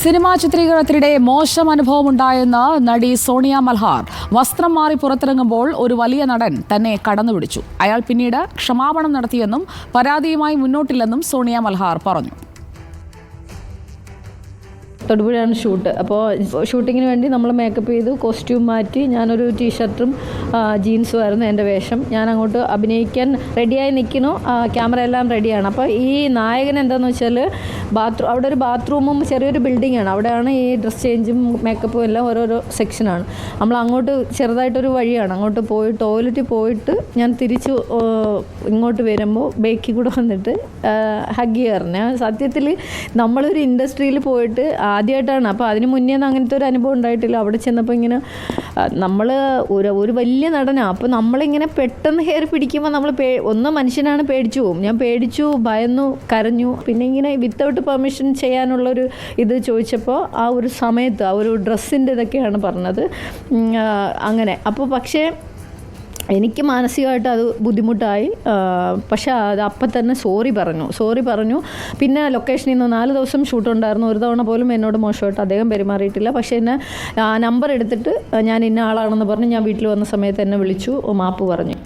Cinema ചിത്രീകരണത്തിനിടെ മോശം അനുഭവമുണ്ടായെന്ന് നടി സോണിയ മൽഹാർ. വസ്ത്രം മാറി പുറത്തിറങ്ങുമ്പോൾ ഒരു വലിയ നടൻ തന്നെ കടന്നുപിടിച്ചു. അയാൾ പിന്നീട് ക്ഷമാപണം നടത്തിയെന്നും പരാതിയുമായി മുന്നോട്ടില്ലെന്നും സോണിയ മൽഹാർ പറഞ്ഞു. തൊടുപുഴയാണ് ഷൂട്ട്. അപ്പോൾ ഷൂട്ടിങ്ങിന് വേണ്ടി നമ്മൾ മേക്കപ്പ് ചെയ്തു, കോസ്റ്റ്യൂം മാറ്റി. ഞാനൊരു ടീഷർട്ടും ജീൻസും ആയിരുന്നു എൻ്റെ വേഷം. ഞാൻ അങ്ങോട്ട് അഭിനയിക്കാൻ റെഡിയായി നിൽക്കുന്നു, ക്യാമറ എല്ലാം റെഡിയാണ്. അപ്പോൾ ഈ നായകൻ എന്താണെന്ന് വെച്ചാൽ അവിടെ ഒരു ബാത്റൂമും ചെറിയൊരു ബിൽഡിങ്ങാണ്. അവിടെയാണ് ഈ ഡ്രസ് ചേഞ്ചും മേക്കപ്പും എല്ലാം ഓരോരോ സെക്ഷനാണ്. നമ്മൾ അങ്ങോട്ട് ചെറുതായിട്ടൊരു വഴിയാണ്, അങ്ങോട്ട് പോയി ടോയ്ലറ്റിൽ പോയിട്ട് ഞാൻ തിരിച്ച് ഇങ്ങോട്ട് വരുമ്പോൾ ബേക്കിൽ കൂടെ വന്നിട്ട് ഹഗ് ചെയ്യാറുണ്ട്. സത്യത്തിൽ നമ്മളൊരു ഇൻഡസ്ട്രിയിൽ പോയിട്ട് ആദ്യമായിട്ടാണ്. അപ്പോൾ അതിന് മുന്നേ അങ്ങനത്തെ ഒരു അനുഭവം ഉണ്ടായിട്ടില്ല. അവിടെ ചെന്നപ്പോൾ ഇങ്ങനെ നമ്മൾ ഒരു വലിയ നടനാണ്. അപ്പോൾ നമ്മളിങ്ങനെ പെട്ടെന്ന് കയറി പിടിക്കുമ്പോൾ നമ്മൾ ഒന്ന് മനുഷ്യനാണ്, പേടിച്ചു പോകും. ഞാൻ പേടിച്ചു, ഭയന്നു, കരഞ്ഞു. പിന്നെ ഇങ്ങനെ വിത്തൗട്ട് പെർമിഷൻ ചെയ്യാനുള്ളൊരു ഇത് ചോദിച്ചപ്പോൾ ആ ഒരു സമയത്ത് ആ ഒരു ഡ്രസ്സിൻ്റെ ഇതൊക്കെയാണ് പറഞ്ഞത്. അങ്ങനെ അപ്പോൾ പക്ഷേ എനിക്ക് മാനസികമായിട്ട് അത് ബുദ്ധിമുട്ടായി. പക്ഷേ അത് അപ്പം തന്നെ സോറി പറഞ്ഞു. പിന്നെ ലൊക്കേഷനിൽ നിന്ന് 4 ദിവസം ഷൂട്ടുണ്ടായിരുന്നു. ഒരു തവണ പോലും എന്നോട് മോശമായിട്ട് അദ്ദേഹം പെരുമാറിയിട്ടില്ല. പക്ഷേ എന്നെ നമ്പർ എടുത്തിട്ട് ഞാൻ ഇന്ന ആളാണെന്ന് പറഞ്ഞ് ഞാൻ വീട്ടിൽ വന്ന സമയത്ത് എന്നെ വിളിച്ചു, മാപ്പ് പറഞ്ഞു.